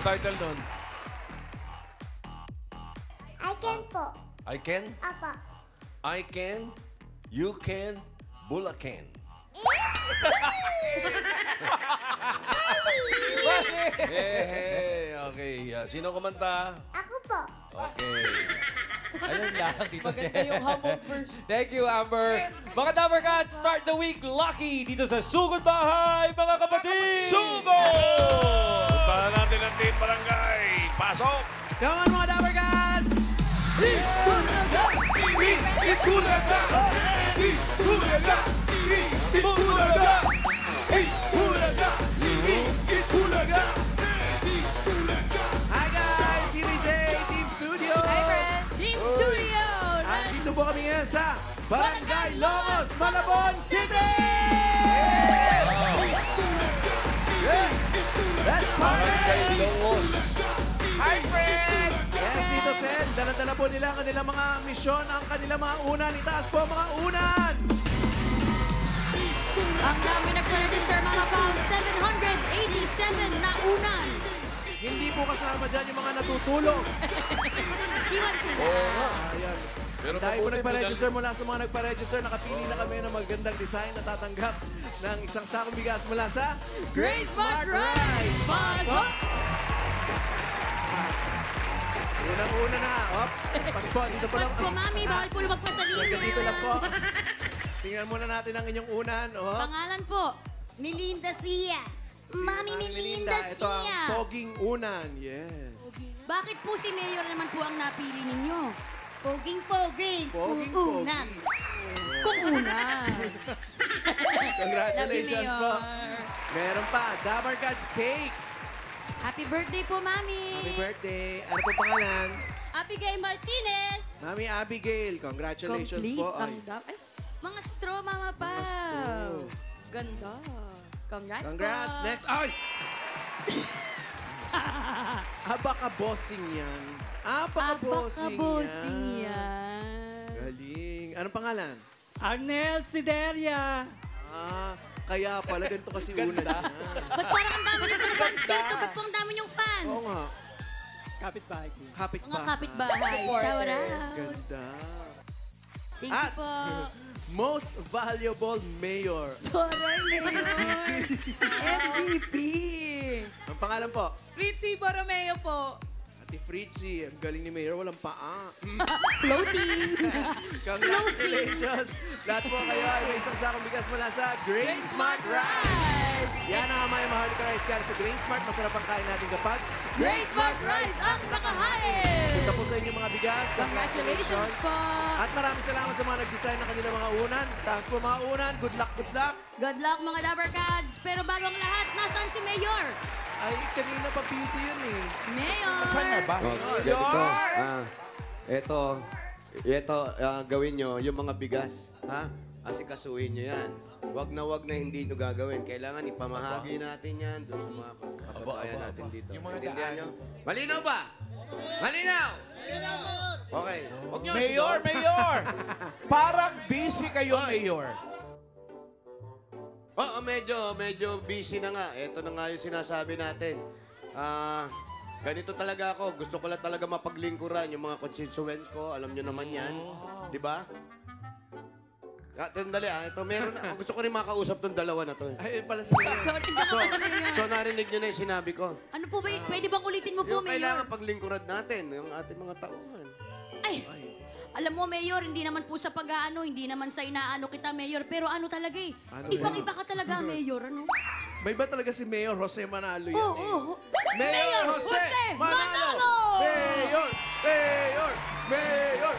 Ang title nun? I can po. I can, Apa. I can, you can, Bulacan. Hey, okay. Sino kumanta? Ako po. Okay. Ayun lang. Maganda yung hamon first. Thank you, Amber. Mga Dabber Cats, start the week lucky dito sa Sugod Bahay, mga kapatid! Sugod! Puntahan natin ang Team Barangay. Pasok! Come on, mga Dabber Cats! Hi guys! TVJ, Team Studio! Hi, friends! Team Studio! Andito po kami ngayon sa Barangay Longos, Malabon City! Let's Barangay party! Longos. Hi, friend! Yes, Tito Sen. Dala-dala po nila ang kanilang mga misyon, ang kanilang mga unan. Itaas po ang mga unan! Ang dami nagpa-register, mga pal, 787 na unan. Hindi po kasama dyan yung mga natutulog. Iwan sila. Ayan. Pero Dahil po mabuti nagpa-register mula sa mga nagpa-register, nakapili na kami ng magandang design na tatanggap ng isang sakong bigas mula sa Great Smart Rice! Pasok! Unang-una na. Op, paspo, dito pa lang. Pasko, mami, bawal po lumagpas sa linya. Hanggang dito lang po. Tingnan muna natin ang inyong unan. Oh. Pangalan po, Melinda Sia. Mami Manang Melinda Ito ang Sia. poging unan. Yes. Bakit po si Mayor naman po ang napili ninyo? Poging-poging. Poging, Uunang. poging. Kung una. Congratulations Love you, po. Mayor. Meron pa, Dabber Cats Cake. Happy birthday po, Mami. Happy birthday. Ano po pangalan? Abigail Martinez. Mami Abigail. Congratulations Complete po. ang ay, mga straw, Mama Pa. Mga straw. Ganda. Congrats, Congrats. po. Next. Ay! Abaka-bossing yan. Abaka-bossing Abaka-bossing yan. yan. Galing. Anong pangalan? Arnel Sideria. Ah, kaya pala ganito kasi una niya. Ba't parang ang dami niyo pong fans dito? Ba't po ang dami niyong fans? Oo nga. Kapitbahay ko. Mga kapitbahay. Shout out. Ganda. Thank you po. Most valuable mayor. Toray MVP. Ang pangalan po? Fritzy Borromeo po. Ate Fritzy. Ang galing ni mayor. Walang paa. Floating. Congratulations! Lahat po kayo ay may isang sakong bigas mula sa Grain Smart Rice! Yan ang may mahal ka rice kaya sa Grain Smart. Masarap ang kain natin kapag Grace Smart Rice ang nakahain. punta po sa inyong mga bigas. Congratulations po. At maraming salamat sa mga nag-design ng kanilang mga unan. Thanks po mga unan. Good luck, good luck. Good luck mga Dabber Cats. Pero bago ang lahat, nasaan si Mayor? Ay, kanina pa busy yun eh. Mayor! Saan na ba? Oh, ganito. Ito, gawin nyo yung mga bigas. Ha? Asikasuhin nyo yan. Wag na hindi nyo gagawin. Kailangan ipamahagi natin yan doon sa mga kababayan natin dito. Yung mga Naintindihan daan. nyo? Malinaw ba? Malinaw! Okay. Huwag nyo Mayor, sigaw. Mayor! Parang busy kayo, Oy. Mayor. Oo, medyo busy na nga. Ito na nga yung sinasabi natin. Ganito talaga ako. Gusto ko lang talaga mapaglingkuran yung mga constituents ko. Alam nyo naman yan. Di ba? Sandali ito meron na. Gusto ko rin makausap tong dalawa na to. Ay, pala si Mayor. Sorry, hindi ka pala Mayor. So narinig nyo na yung sinabi ko. Ano po ba? Pwede bang ulitin mo po, Yung Mayor? kailangan paglingkuran natin, yung ating mga tauhan. Ay, alam mo, Mayor, hindi naman po sa pag-aano, hindi naman sa inaano kita, Mayor, pero ano talaga eh. Ano Ibang-iba ka talaga, Mayor, ano? May ba talaga si Mayor Jose Manalo yan Oo, eh? oo. Mayor Jose Manalo! Mayor! Mayor! Mayor!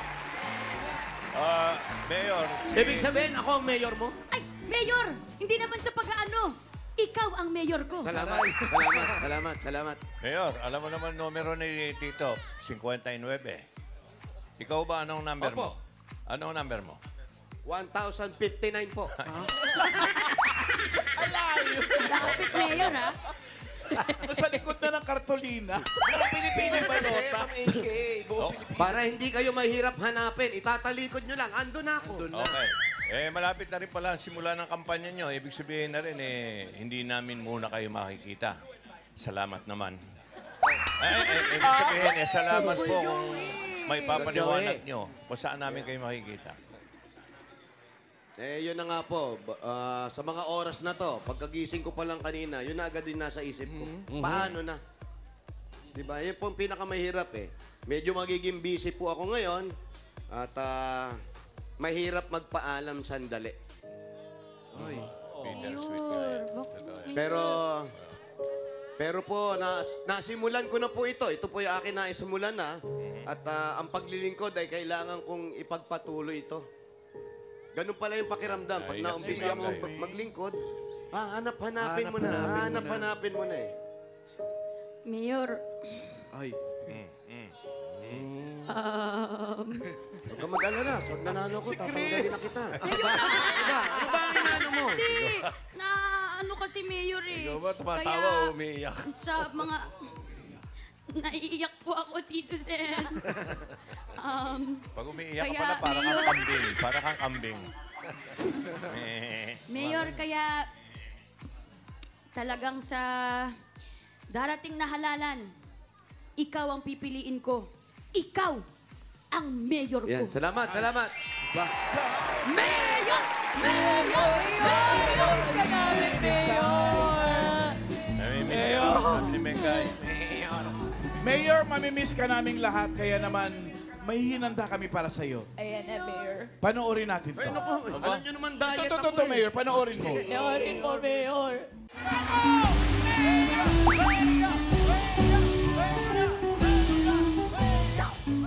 Mayor. Ibig sabihin, ako ang mayor mo? Ay, Mayor, hindi naman sa pag-aano. Ikaw ang Mayor ko. Salamat. Mayor, alam mo naman numero ni Tito, 59. Ikaw ba anong number Opo. mo? Anong number mo? 1,059 po. Lapit, Mayor, ha? Sa likod na ng kartolina. Pilipinas ba nota? Para hindi kayo mahirap hanapin, itatalikod nyo lang. Ando na ako. Okay. Malapit na rin pala ang simula ng kampanya nyo. Ibig sabihin na rin, hindi namin muna kayo makikita. Salamat naman. Ibig sabihin, salamat po kung may papaliwanag nyo kung saan namin kayo makikita. Yun na nga po. Sa mga oras na to, pagkagising ko pa lang kanina, yun na agad din nasa isip ko. Paano na? Diba? Yun po ang pinakamahirap eh. Medyo magiging busy po ako ngayon at mahirap magpaalam sandali. Bittersweet nga yan. Pero po, nasimulan ko na po ito. Ito po yung akin na isimulan na. At ang paglilingkod ay kailangan kong ipagpatuloy ito. Ganun pala yung pakiramdam. Pag naumpisa mo maglingkod, hanap-hanapin mo na. Hanap-hanapin mo na eh. Mayor, Ay. Huwag ka mag-alala. Huwag nanalo ko, Si tatanggalin na Chris. kita. Ano ba ang inano mo? hindi! Na ano kasi Mayor eh. Ikaw ba tumatawa Kaya, o umiiyak? sa mga... Naiiyak po ako, Tito Sen. Pag umiiyak ka Kaya, pala, para kang Mayor- kambing. Para kang kambing. Mayor, kaya talagang sa darating na halalan, ikaw ang pipiliin ko. Ikaw ang mayor ko. Yan, salamat, salamat. Mayor! Mayor! Mayor! Ka namin, Mayor! Namimiss ka. Ni Mengay. Mayor, mamimiss ka naming lahat, kaya naman may hinanda kami para sa'yo. Ayan na, Mayor. Panoorin natin Ay, to. naku, alam nyo naman diet ako Ito, eh. Mayor, panoorin mo. Mayorin mo, Mayor.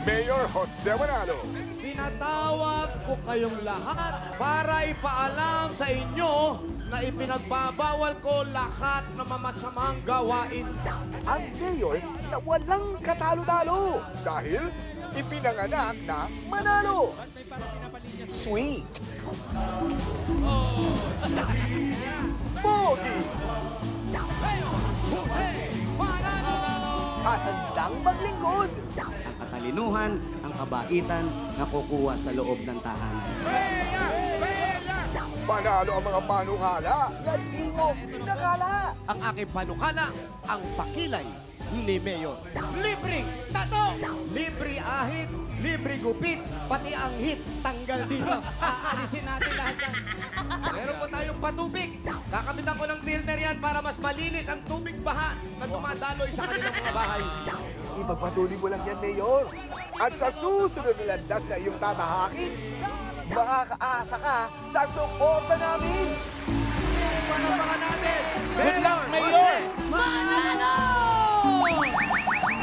Mayor Jose Manalo. Pinatawag ko kayong lahat para ipaalam sa inyo na ipinagbabawal ko lahat ng mamasamang gawain. Ang mayor na walang katalo-talo dahil ipinanganak na manalo. Sweet. Pogi. At handang maglingkod. Ang katalinuhan, ang kabaitan na kukuha sa loob ng tahanan. Panalo ang mga panukala na di mo pinakala. Ang aking panukala, ang pakilay ni Mayor. Libreng tato, libre ahit, libre gupit, pati ang hit tanggal dito. Aalisin natin lahat yan. Meron po tayong patubig. Kakamitan ko ng filter yan para mas malinis ang tubig baha na dumadaloy sa kanilang mga bahay. Ipagpatuloy mo lang yan, Mayor. At sa susunod na landas na iyong tatahakin, makakaasa ka sa suporta namin. Panapakan natin. Good luck, Mayor! Manalo!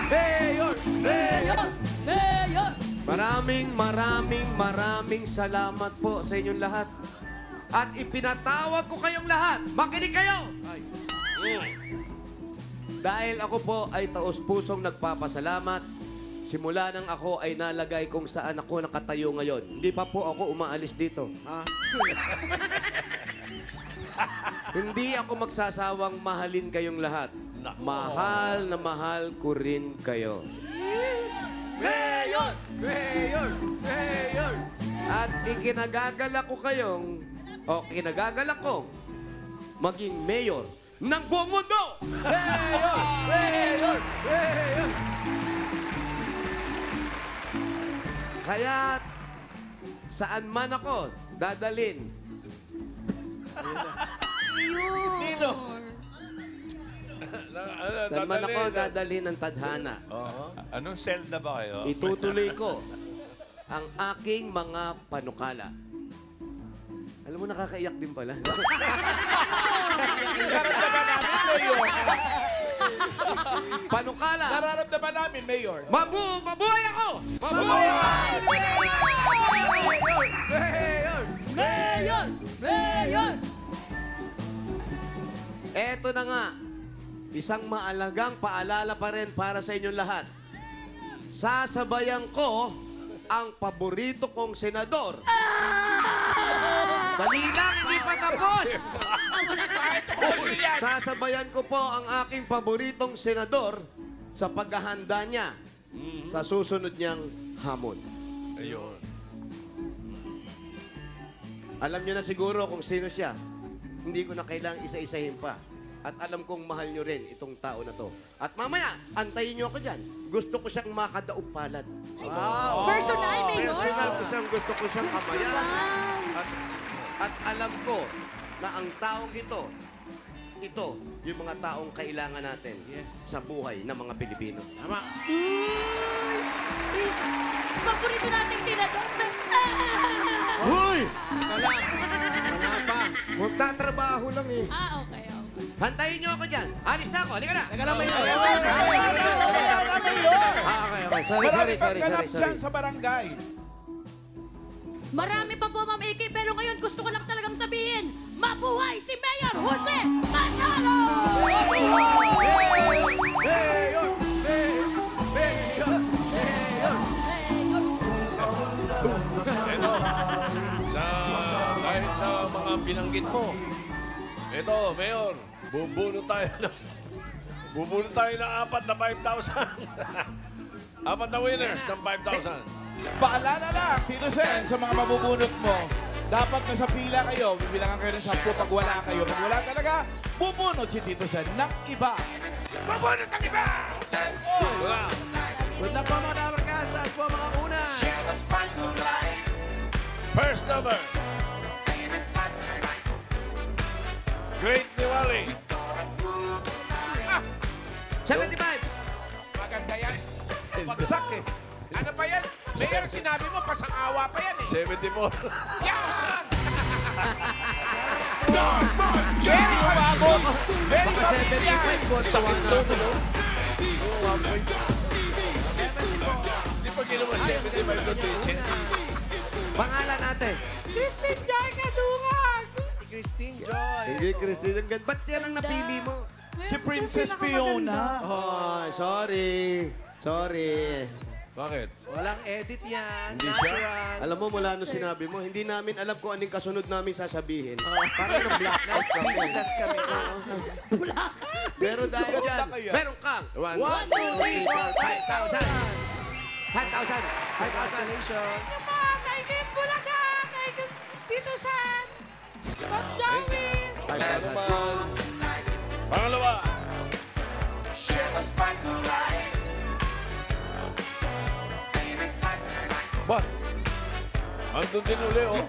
Mayor! Mayor! Mayor! Maraming salamat po sa inyong lahat. At ipinatawag ko kayong lahat. Makinig kayo! Dahil ako po ay taos-pusong nagpapasalamat, simula nang ako ay nalagay kung saan ako nakatayo ngayon. Hindi pa po ako umaalis dito. Hindi ako magsasawang mahalin kayong lahat. Mahal na mahal ko rin kayo. Mayor! Mayor! Mayor! At ikinagagalak ko kinagagalak ko maging mayor ng buong mundo! Mayor! Mayor! Mayor! Kaya saan man ako dadalin, Nino. saan man ako dadalhin ng tadhana, Anong selda ba kayo? itutuloy ko ang aking mga panukala. Alam mo, nakakaiyak din pala. Nararamdaman namin, Mayor. Panukala! Nararamdaman namin, Mayor. Mabuhay ako! Mabuhay ako! Mayor! Mayor! Mayor! Eto na nga, isang maalagang paalala pa rin para sa inyong lahat. Sasabayan ko ang paborito kong senador. Dali lang, hindi pa tapos. Sasabayan ko po ang aking paboritong senador sa paghahanda niya sa susunod niyang hamon. Ayun. Alam niyo na siguro kung sino siya. Hindi ko na kailangang isa-isahin pa. At alam kong mahal nyo rin itong tao na to. At mamaya, antayin nyo ako dyan. Gusto ko siyang makadaog palad. Personal, Mayor? Gusto ko siyang kamayan. Wow. At alam ko na ang taong ito, yung mga taong kailangan natin sa buhay ng mga Pilipino. Tama. Paborito nating tinador. Hoy! Wala pa. Magtatrabaho lang eh. Okay. Hantayin niyo ako dyan. Alis na ako. Halika na. Teka lang, Mayor. Mayor! Okay. Sorry. Marami pang ganap dyan sa barangay. Marami pa po, Ma'am AK, pero ngayon gusto ko lang talagang sabihin, mabuhay si Mayor Jose Manalo! Ito, dahil sa mga binanggit mo, ito, Mayor, bubunot tayo ng 4 na 5,000. 4 na winners ng 5,000. Paalala lang, Tito Sen, sa mga mabubunot mo, dapat nasa pila kayo, bibilangan kayo ng 10 pag wala kayo. Pag wala talaga, bubunot si Tito Sen ng iba. Bubunot ng iba! Wala. Good luck po mga Dabarkas. Taas po mga una. First number. Great Diwali. 75. Maganda yan. Bagsak eh. Ano pa yan? Mayor, sinabi mo, pasang-awa pa yan eh. 74. Yan! Very umabot! Very Baka familiar! 75. Sakit to, no? Di pa ginawa 75 to teaching. Pangalan natin. Christine Joy Kadungan! Christine Joy. Hindi, Christine. Ba't yan ang napili mo? Si Princess Fiona. Oh, sorry. Bakit? Walang edit yan. Hindi siya? Natural. Alam mo, mula nung sinabi mo, hindi namin alam kung anong kasunod namin sasabihin. Parang na-blackout kami. Speechless kami. Pero dahil Wala yan, kaya. meron kang 1, 2, 3, 4, 5,000. 5,000. Congratulations. Kay Kim Bulaga! Kay Tito San! Boss Joey! Ano naman? Pangalawa. Ba? Andun din uli, oh.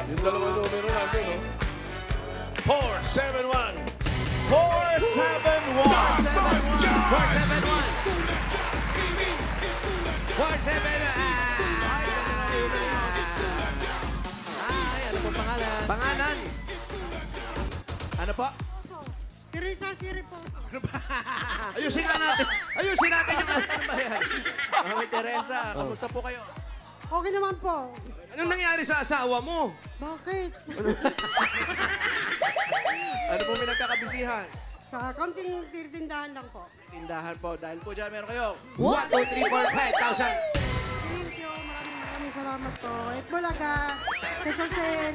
Yung dalawang numero nandun, oh. 471. 471. Ay, ano po pangalan? Pangalan? Ano po? Teresa Siri po. Ayusin na natin. Ayusin natin yung... Ano ba yan? Mami Teresa, kamusta po kayo? Okay naman po. Anong nangyari sa asawa mo? Bakit? Ano po pinagkakabisihan? Sa kaunting tindahan lang po. Tindahan po. Dahil po dyan, meron kayo. 1, 2, 3, 4, 5,000. Thank you. Maraming salamat po. At Bulaga, Tito Sen,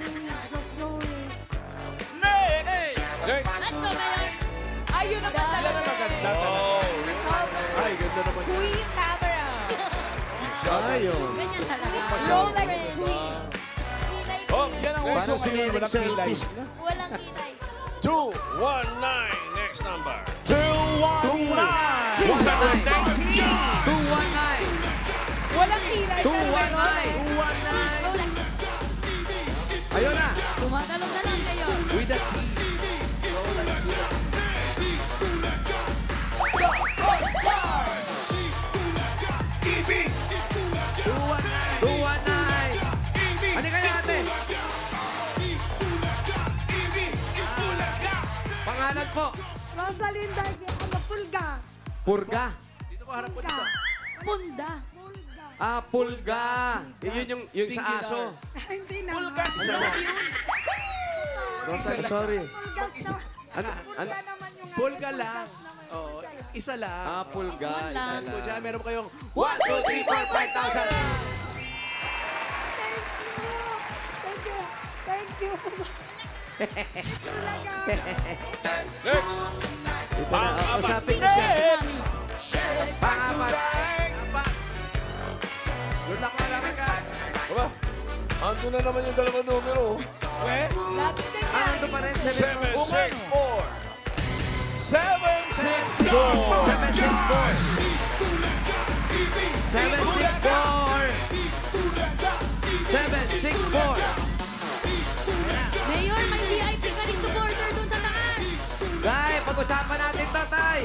Joey. Next! Next. Let's go, Mayor! Ayun naman talaga! Maganda talaga. Ay, ganda naman. Queen camera! Ayun. Ganyan talaga. Rolex Queen. Oh, Yan ang uso ngayon. Walang kilay. Walang kilay. 219. Next number. 219. 219. Walang kilay. 219. Rolex. Ayun na. Tumatalong na lang kayo. With the key. 219. Ano kaya ate? Pangalan po? Rosalinda, Pulga. Purga. Dito po, harap po dito. Punda. Pulga. Ah, pulga. Yun yung sa Singular. aso. Hindi na. Pulgas na. Sorry. Pulgas na. Ano? Pulga naman yung Pulga ano, lang. pulgas naman yung Oo, pulga lang. isa lang. Ah, pulga. lang. Po dyan, meron po kayong 1, 2, 3, 4, 5,000. Thank you. Thank you. Thank you. Pulaga. Next. Ito na, usapin Next. siya. Pangapat. good luck mga Dabarkas. Aba, andun na naman yung dalawang numero. We? Lagi ganyan. Ano ito pa rin? 764. 764. 764. Mayor, may VIP ka rin supporter doon sa taas. Tay, pag-usapan natin to, Tay.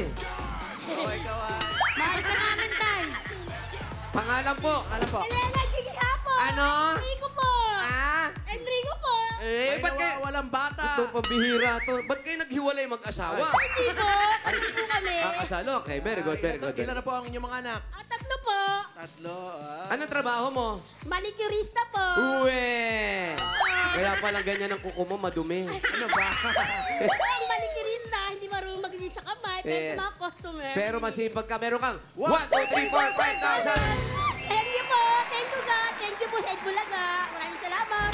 Mahal ka namin, Tay. Pangalan po. Elena, Gigi Hapo. Ano? Enrico po. Ah? Enrico po. Eh, ba't kayo? Walang bata. Ito, pambihira to. Ba't kayo naghiwalay mag-asawa? Hindi po. Kami po kami. Kakasalo? Okay, very good, very good. Ilan na po ang inyong mga anak? Tatlo po. Tatlo. Anong trabaho mo? Manicurista po. Uwe! Kaya pala ganyan ang kuko mo, madumi. Ano ba? Ang manicurista, hindi marunong maglinis sa kamay, pero Eh, sa mga customer. Pero masipag ka, meron kang 1, 2, 3, 4, 5,000! Thank you po. Thank you, God. Thank you po sa Bulaga. Maraming salamat.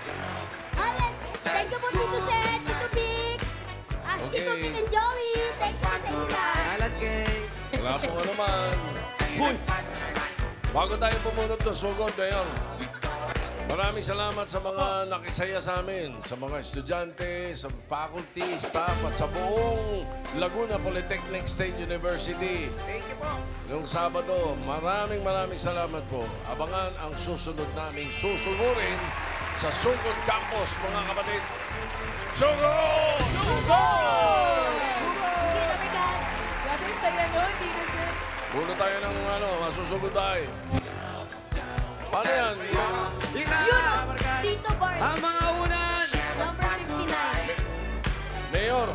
Ayan. Thank you po, Tito Seth, Tito Vic. Tito Vic and Joey. Thank you po sa inyo. Alat kay... Wala pong ano man. Uy! Bago tayo pumunot ng sugod, Mayor. Maraming salamat sa mga nakisaya sa amin, sa mga estudyante, sa faculty, staff, at sa buong Laguna Polytechnic State University. Thank you po. Noong Sabado, maraming salamat po. Abangan ang susunod naming susunurin sa Sugod Campus, mga kapatid. Sugod! Hindi na, regards. Grabe ang saya nun, Tito Seth. Puno tayo ng masusugod tayo. Paano yan? Yun, Tito Bart. Ang mga unan! Number 59. Mayor,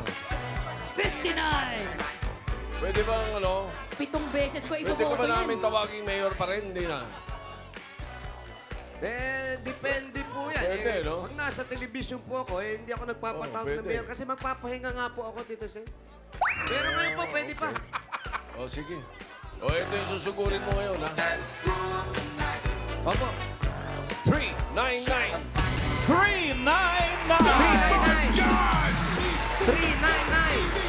59. pwede bang 7 beses ko pwede iboboto ka ba yan. namin tawaging mayor pa rin? Hindi na. Eh, depende po yan. Pwede, no? Pag nasa television po ako, hindi ako nagpapatawag Oo, ng pwede. mayor kasi magpapahinga nga po ako, Tito Sen. Pero ngayon po, pwede pa. O, sige. O, ito yung susugurin mo ngayon, ha? Opo. 399. 399. 399!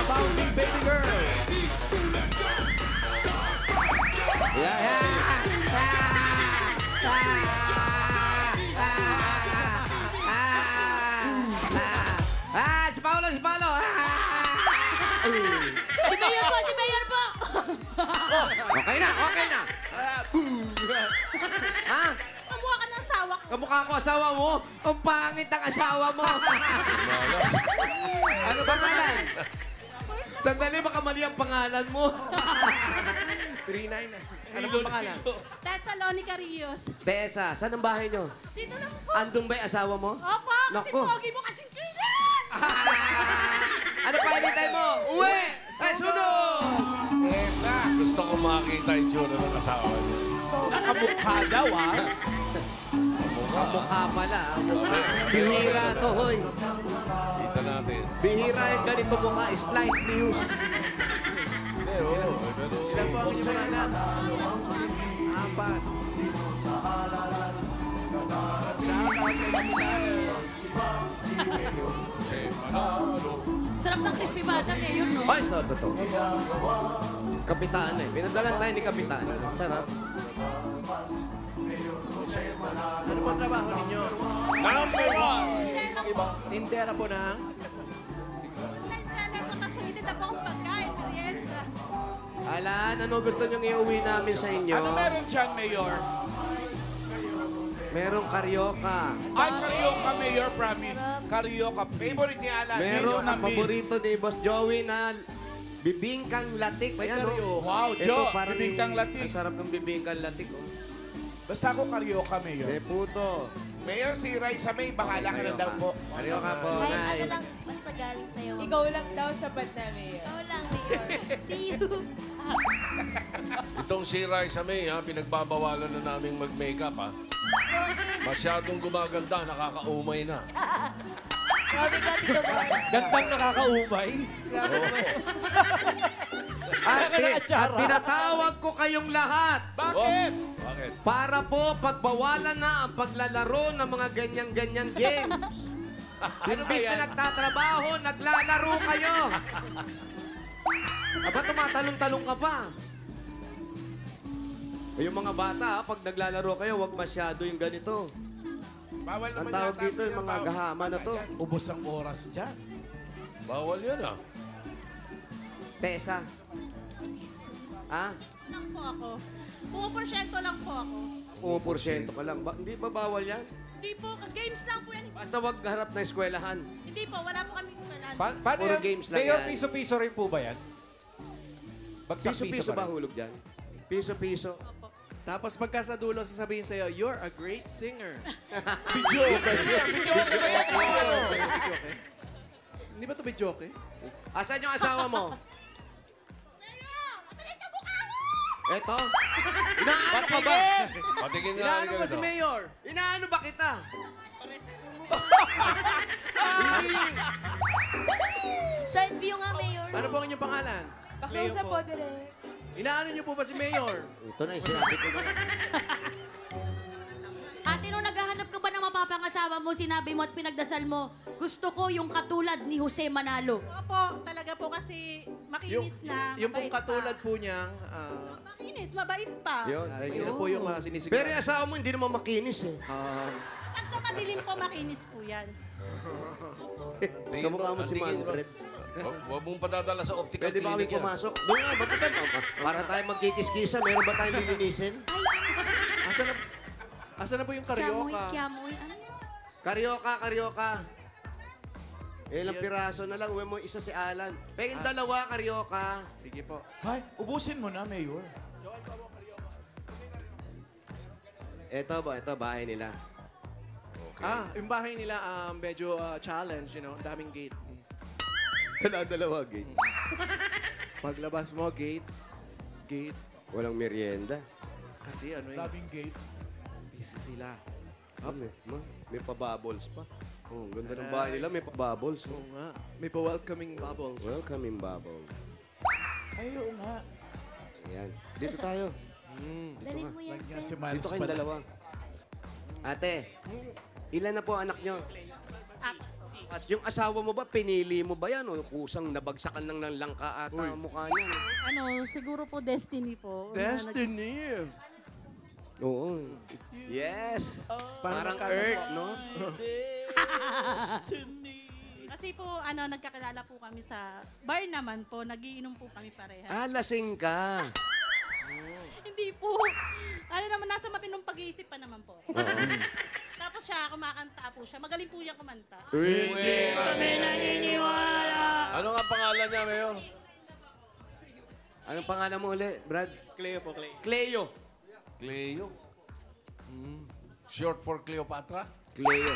Bouncing baby girl. Si Paolo, si Paolo! Si Mayor po, si Mayor po. Okay na, okay na! Ha? Kamukha ka ng asawa ko. Kamukha ko asawa mo? Ang pangit ang asawa mo! Ano pangalan? Sandali, baka mali ang pangalan mo. 399. Ano po pangalan? Thessalonica Rios. Tessa, saan ang bahay nyo? Dito lang po. Andun ba'y asawa mo? Opo, kasi Naku. pogi mo kasing kinis. Ano pa hinintay mo? Uwi! Ay, sunod! Gusto ko makita yung tsura ng asawa niya. Nakamukha daw, ha? Mukha pala. Bihira to, hoy. Kita natin. Bihira yung ganito mukha. Slight news. Hindi, oo. Pero... Ilan po ang inyong mga anak? 4. Sarap ng crispy bata, Mayor, no? Ay, sa totoo. Kapitaan eh. Pinadalan tayo ni Kapitaan. Sarap. Ano po ang trabaho ninyo? Number 1! Tindera po ng... Online seller po, tapos sumitid na po akong pagkain, merienda. Alan, ano gusto niyong iuwi namin sa inyo? Ano meron dyan, Mayor? Merong karyoka. Ay, Carioca, Mayor, promise. Carioca, favorite ni Alan. Meron na ang paborito ni Boss Joey na bibingkang latik. May Ayan, oh. karyo. Wow, Ito, Jo, parang bibingkang latik. Ang sarap ng bibingkang latik. Oh. Basta ako Carioca, Mayor. puto. Mayor, si Raisa May, bahala ka na daw po. Karyoka po. Kahit Nay. ano lang, basta galing sa'yo. Ikaw lang daw sapat na, Mayor. Ikaw lang, Mayor. See you. Itong si Raisa May, ha, pinagbabawalan na naming mag-makeup, ha. Masyadong gumaganda, nakakaumay na. Grabe ka, Tito Bart. Gandang nakakaumay. At tinatawag ko kayong lahat Bakit? Bakit? para po pagbawalan na ang paglalaro ng mga ganyan-ganyan games. Ano ba Imbis yan? na nagtatrabaho, naglalaro kayo. Aba, tumatalong-talong ka pa. Yung mga bata, pag naglalaro kayo, huwag masyado yung ganito. Bawal Ang naman tawag yata dito, yung mga bawal. gahama na to. Ubos ang oras dyan. Bawal yan ah. Tesa. Ah? Lang po ako. 1% lang po ako. 1% ka lang. Hindi ba bawal yan? Hindi po, games lang po yan. Basta wag harap na eskwelahan. Hindi po, wala po kami eskwelahan. Paano Puro yan? games lang Mayor, yan. piso-piso rin po ba yan? Bagsak-piso Piso-piso pa ba rin. hulog dyan? Piso-piso. Tapos pagka sa dulo, sasabihin sa'yo, you're a great singer. Bidyoke. Bidyoke ba yan? Bidyoke? Hindi ba ito bidyoke? Asan yung asawa mo? Eto? Inaano ka ba? Patingin nga Inaano rin ba si Mayor? Inaano ba kita? Side view nga, Mayor. Ano po ang inyong pangalan? Paklose po, direct. Inaano niyo po ba si Mayor? Ito na yung sinabi ko na. Ate, nung naghahanap ka ba ng mapapangasawa mo, sinabi mo at pinagdasal mo, gusto ko yung katulad ni Jose Manalo. Opo, talaga po kasi makinis na, Yung pong mabait katulad pa. po niyang... Makinis, mabait pa. Yun, thank you. yun na po yung Pero sinisigurado. yung asawa mo hindi naman makinis eh. Pag sa madilim po, makinis po yan. Kamukha mo si Manfred. Huwag mong padadala sa optical Pwede ba kami clinic yan. pumasok? Doon nga, ba't ba? Para tayo magkikis-kisa, meron ba tayong lilinisin? Asan na po yung Kiamoy, karyoka? kiamoy. Ano yun? Karyoka. Ilang piraso na lang, uwi mo isa si Alan. Pengin dalawa, karyoka. Sige po. Hay, ubusin mo na, Mayor. Ito bahay nila. Yung bahay nila medyo challenge, daming gate. Dalawa, gate. Paglabas mo, gate. Walang merienda. Kasi Labing gate. busy sila. May pa-bubbles pa. Oh, ganda ng bahay nila, may pa-bubbles. Oo nga. May pa-welcoming bubbles. Welcoming bubble. Ay, oo nga. Ayan. Dito tayo. Dalhin mo yan, Lagyan si sir. Miles Dito kayong pala. dalawa. Ate, ilan na po anak nyo? At yung asawa mo ba, pinili mo ba yan? O kusang nabagsakan ng langka ata ang mukha niya? Ano, siguro po destiny po. Destiny! Oo. Yes. Parang magkano Earth, po? no? Kasi po, nagkakilala po kami sa bar naman po. Nagiinom po kami pareha. Ah, lasing ka. Hindi po. Naman, nasa matinong pag-iisip pa naman po. Tapos siya, kumakanta po siya. Magaling po niya kumanta. Hindi kami naniniwala. Ano nga pangalan niya, Mayor? Anong pangalan mo ulit, Brad? Cleo po, Cleo. Cleo. Cleo. Short for Cleopatra? Cleo.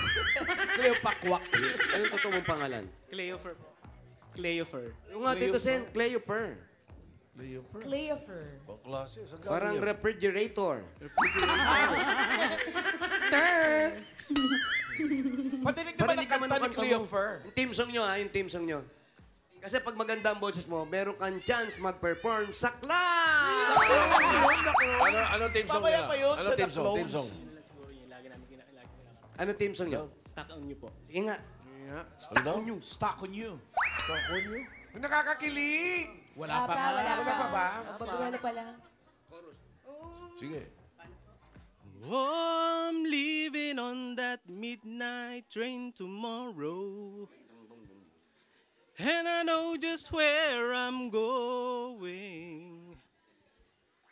Cleo Pakwak. Anong totoo mong pangalan? Cleofer. Cleofer. Yung nga, Tito Sen, Cleoper. Cleoper. Cleofer. Bang klase. Saan galing Parang yun? refrigerator. Padinig naman ang kanta ni Cleofer. Yung team song nyo, yung team song nyo. Kasi pag maganda ang boses mo, meron kang chance mag-perform sa club! Ano team song Mamaya nila? pa yun Ano sa team The song? Team Clones. song. Ano team song nyo? Stock on you po. Sige nga. Ano daw? Stuck on you. Nakakakilig! Wala pa nga. Wala pa ba? Pag-uwala pa lang. Sige. Oh, I'm leaving on that midnight train tomorrow. And I know just where I'm going.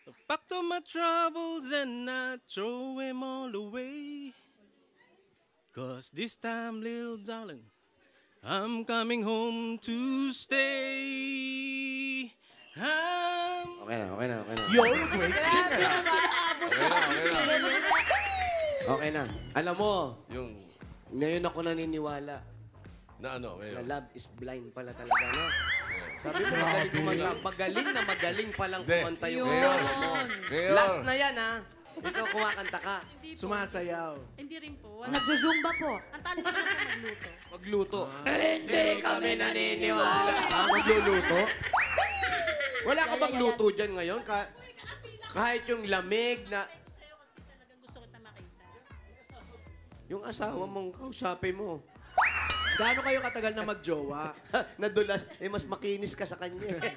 I packed all my troubles and I throw them all away. 'Cause this time, little darling, I'm coming home to stay. Okay na. You're a great singer. Okay na. Alam mo, Yung, ngayon ako naniniwala na ano, na Mayor? love is blind pala talaga, no? Sabi mo, magaling palang Hindi. kumanta yung Mayor. asawa mo. Mayor. Last na yan, ha? Ikaw kumakanta ka. Hindi po. Sumasayaw. Hindi rin po. Wala. Nagzuzumba po. Ang talent ko lang po magluto. Magluto. Hindi kami naniniwala. Magluluto? Wala ka bang luto dyan ngayon? Kahit yung lamig na... Sa'yo kasi talagang gusto kita makita. Yung asawa mong kausapin mo. Gaano kayo katagal na magjowa? Nadulas, mas makinis ka sa kanya. 5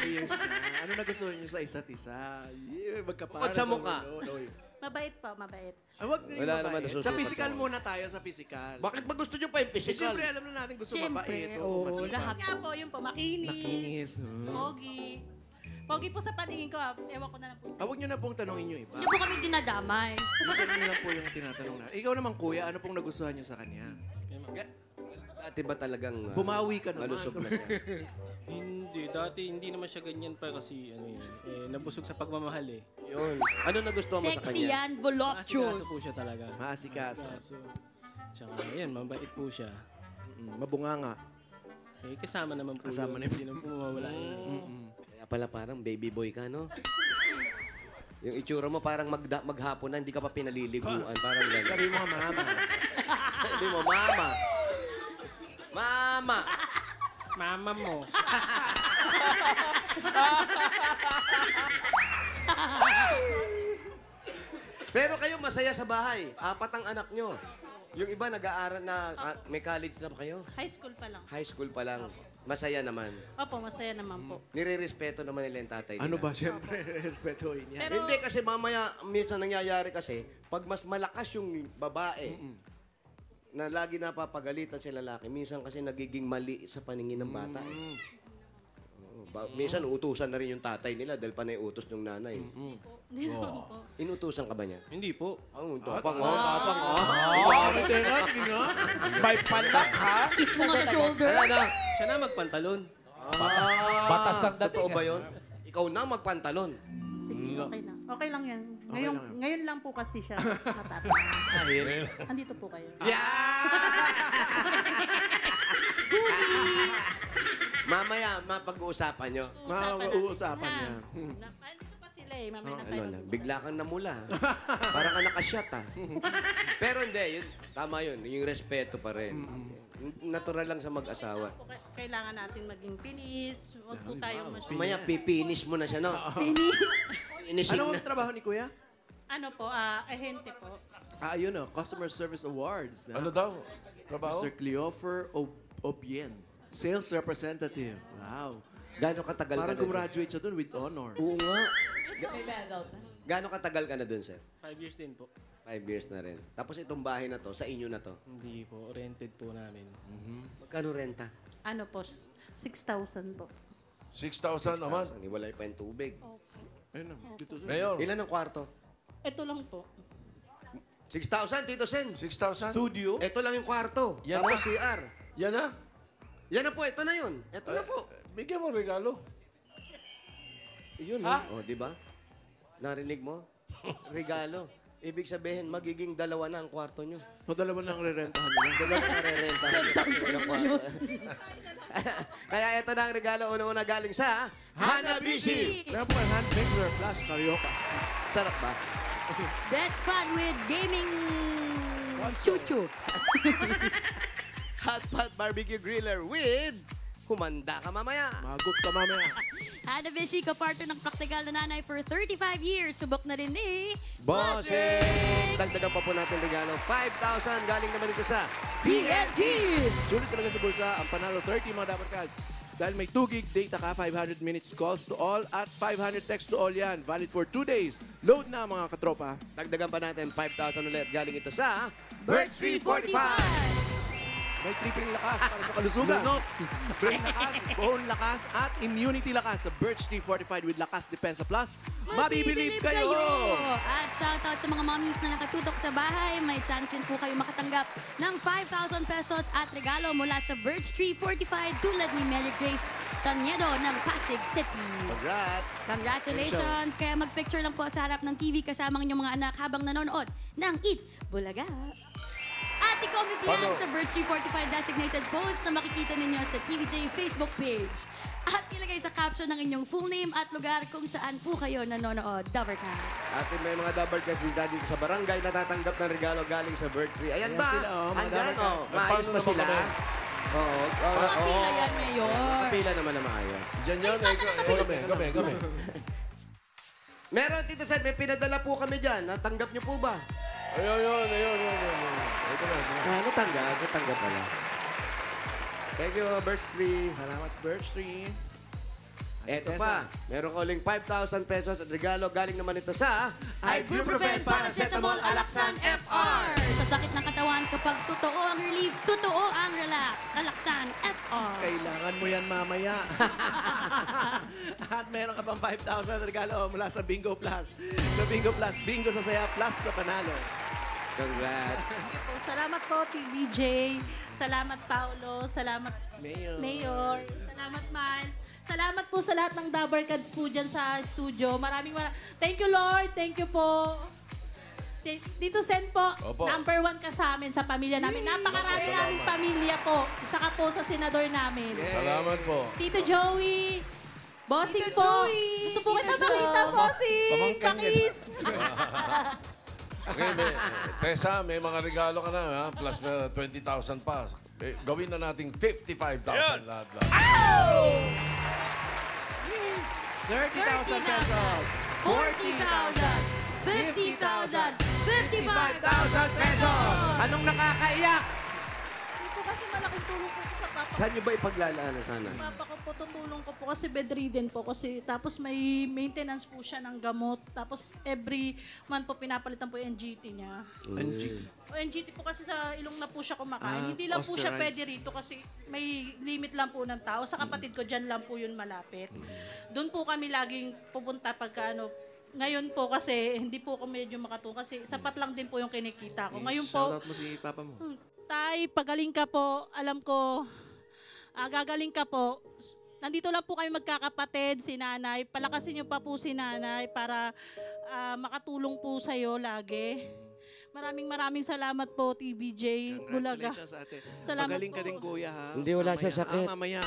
years na. Ano nagustuhan niyo sa isa't isa? Yeah, magkapara. Bukod sa mukha. Mabait po, mabait. Wag na yung Wala naman mabait. nasusukat Sa physical ako. muna tayo, sa physical. Bakit ba gusto nyo pa yung Eh, physical? siyempre, alam na natin gusto Siyempre, mabait. oo, masipag. lahat. Nga po, yun po, makinis. Makinis. Pogi. Pogi po sa paningin ko, ewan ko na lang po sa... Huwag nyo na pong tanongin yung iba. Hindi po kami dinadamay. Isa nyo lang po yung tinatanong na. Ikaw naman, kuya, ano pong nagustuhan nyo sa kanya? Dati ba talagang Bumawi ka naman. malusog na siya? Hindi, dati hindi naman siya ganyan pa kasi nabusog sa pagmamahal eh. Yun. Ano nagustuhan mo sa Sexy kanya? yan, voluptuous. Maasikaso po siya talaga. Maasikaso. Tsaka yan, mabait po siya. Mabunganga. Eh, kasama naman po Kasama yun. na yun. Hindi naman po mawawala yun. Kaya pala parang baby boy ka, no? Yung itsura mo parang maghapon na, hindi ka pa pinaliliguan. Parang gano'n. Sabi mo, mama. Sabi mo, mama. Mama! Mama mo. Pero kayo masaya sa bahay. 4 ang anak nyo. Yung iba nag-aaral na, may college na ba kayo? High school pa lang. High school pa lang. Masaya naman. Opo, masaya naman po. Nire-respeto naman nila yung tatay nila. Ano ba? Siyempre, respetuhin niya. Pero- Hindi kasi mamaya, minsan nangyayari kasi, pag mas malakas yung babae, na lagi napapagalitan si lalaki, minsan kasi nagiging mali sa paningin ng bata. Oo, minsan uutusan na rin yung tatay nila dahil panay utos ng nanay. Hindi naman po. Inutusan ka ba niya? Hindi po. Ang tapang, tapang, May pandak, ha? Kiss mo nga sa shoulder. Ano? Siya na magpantalon. Batas ang dating. Totoo ba yun? Ikaw na magpantalon. Sige, okay lang. Okay lang yan. Ngayon lang po kasi siya matapos. Andito po kayo. Mamaya, mapag-uusapan nyo. Uusapan niya. Andito pa sila eh. Mamaya na tayo Ano na, mag-usap. bigla kang namula. Parang ka nakashot, ha? Pero hindi, yun, tama yun. Yung respeto pa rin. Natural lang sa mag-asawa. Kailangan natin maging pinis. Huwag po tayong masyadong... Mamaya, pipinis mo na siya, no? Pinis? Inising Ano na. ang trabaho ni kuya? Ano po, ahente po. Ayun o, Customer Service Awards. Ano daw? Trabaho? Mr. Cleofer Obien. Sales Representative. Wow. Gano'ng katagal Parang ka na dun? gumraduate siya dun with honor. Oo nga. May medal pa. Gano'ng katagal ka na dun, sir? 5 years din po. 5 years na rin. Tapos itong bahay na to, sa inyo na to. Hindi po. Rented po namin. Magkano renta? Ano po, 6,000 po. 6,000 naman. Iwalay pa yung tubig. Ayun na. Dito sa... Mayor, Ilan ang kwarto? Ito lang po. 6,000, Tito Sen. 6,000? Studio? Ito lang yung kwarto. Yan Tapos na? CR. Yan na. Yan na po, ito na yun. Ito na po. Bigyan mo regalo. Yun, oh, di ba? Narinig mo? Regalo. Ibig sabihin, magiging 2 na ang kwarto nyo. O dalawa nang re-rentahan nila. 2 na re-renta. Kaya ito na ang regalo. Una-una galing sa Hanabishi. Meron po ang hand mixer plus karaoke. Sarap ba? Best fun with gaming chuchu. Hot Pot Barbecue Griller with Humanda Ka Mamaya. Magot ka mamaya. Hanabishi, kapartner ng praktikal na nanay for 35 years. Subok na rin ni... Bossing! Dagdagan pa po natin regalo. 5,000 galing naman ito sa PNT. Sulit talaga sa bulsa ang panalo 30 mga dapat cards. Dahil may 2 gig data ka, 500 minutes calls to all at 500 text to all yan. Valid for 2 days. Load na mga katropa. Dagdagan pa natin 5,000 ulit. Galing ito sa Birch 345. May tripping lakas para sa kalusugan. Brain lakas, bone lakas, at immunity lakas sa Birch 345 with Lakas Depensa Plus. Mabibilib kayo! At shoutout sa mga mommies na nakatutok sa bahay. May chance din po kayo makatanggap ng 5,000 pesos at regalo mula sa Birch 345 tulad ni Mary Grace Taniedo ng Pasig City. Congrats! Congratulations! Kaya mag-picture lang po sa harap ng TV kasama ng inyong mga anak habang nanonood ng Eat Bulaga. At i-comment yan sa Birch 345 designated post na makikita ninyo sa TVJ Facebook page. At ilagay sa caption ng inyong full name at lugar kung saan po kayo nanonood. Dabarcast. At may mga Dabarcast din dito sa barangay natatanggap ng regalo galing sa Birch 3. Ayan ba? sila, mga Andyan, Dabarcast. maayos pa sila. Oo. Kapila yan, Mayor. Kapila naman na maayos. Diyan yan. Kami. Meron, Tito Sen, may pinadala po kami dyan. Natanggap niyo po ba? Ayun. Ito na. Natanggap pala. Thank you, Birch 3. Salamat, Birch 3. Eto pa, meron ka uling 5,000 pesos at regalo. Galing naman ito sa Ibuprofen Paracetamol Alaxan FR. Sa sakit ng katawan, kapag totoo ang relief, totoo ang relax. Alaxan FR. Kailangan mo yan mamaya. At meron ka pang 5,000 regalo mula sa Bingo Plus. Sa Bingo Plus, Bingo sa saya, plus sa panalo. Congrats. Salamat po, TVJ. Salamat, Paolo. Salamat, Mayor. Salamat, Miles. Salamat po sa lahat ng Dabber Cats po dyan sa studio. Thank you, Lord. Thank you po. Dito, Sen po, Opo. number 1 ka sa amin, sa pamilya namin. Napakarami naming pamilya po. Saka po sa senador namin. Salamat po. Tito Joey. Bossing Tito po. Joey. Gusto po kita Tito makita, Jo. Bossing. Pamangkin Pakis. Okay, Tessa, may mga regalo ka na, ha? Plus 20,000 pa. Gawin na nating 55,000 lahat. 30,000 pesos. 40,000. 50,000. 55,000 pesos! Anong nakakaiyak? Ito kasi malaking tulong po sa papa. Saan nyo ba ipaglalaanan sana? Papa ko po, tutulong ko po kasi bedridden po. Tapos may maintenance po siya ng gamot. Tapos every month po pinapalitan po yung NGT niya. O NGT po kasi sa ilong na po siya kumakain. Hindi lang po siya pwede rito kasi may limit lang po ng tao. Sa kapatid ko, dyan lang po yun malapit. Doon po kami laging pupunta pagka ngayon po kasi hindi po ako medyo makatulong kasi sapat lang din po yung kinikita ko. Ngayon po, Shoutout mo si papa mo. Tay, pagaling ka po. Alam ko, gagaling ka po. Nandito lang po kayo magkakapatid, si nanay. Palakasin niyo pa po si nanay para makatulong po sa'yo lagi. Maraming salamat po, TBJ Bulaga. Congratulations, ate. Salamat Magaling ka po. din, kuya, ha? Hindi, wala siya sakit. Mamaya.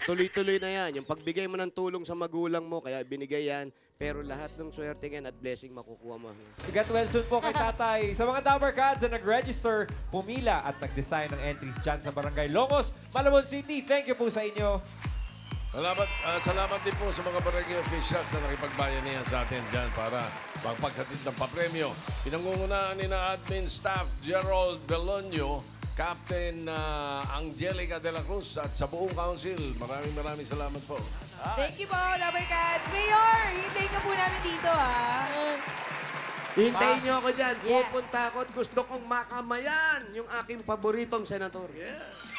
Tuloy-tuloy na yan. Yung pagbigay mo ng tulong sa magulang mo, kaya binigay yan. Pero lahat ng swerte yan at blessing makukuha mo. Get well soon po kay Tatay. Sa mga Dabber Cats na nag-register, pumila at nag-design ng entries dyan sa Barangay Longos, Malabon City. Thank you po sa inyo. Salamat din po sa mga barangay officials na nakipagbayanihan sa atin dyan para pagpaghatid ng papremyo. Pinangungunahan ni na admin staff Gerald Belonio, Captain Angelica de la Cruz at sa buong council. Maraming salamat po. Thank you po, Dabber Cats. Mayor, hintayin ka po namin dito, ha? Hintayin niyo ako dyan. Yes. Pupunta ako at gusto kong makamayan yung aking paboritong senador.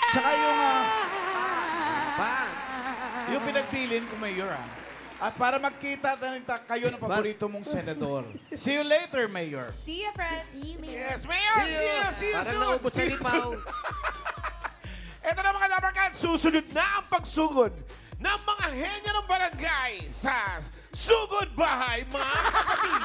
Tsaka yung, Yung pinagpilin ko, Mayor, At para magkita na rin kayo ng paborito mong senador. See you later, Mayor. See you, friends. See you, Yes, Mayor! See you Parang soon! naubos sa lipaw. Ito na mga Dabber Cats, susunod na ang pagsugod ng mga henyo ng barangay sa Sugod Bahay, mga kapatid.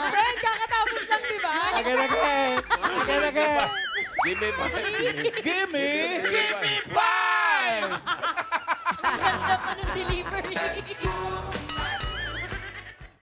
Friend, kakatapos lang, di ba? Again. Give me five. Give me 5! Ang ganda pa ng delivery.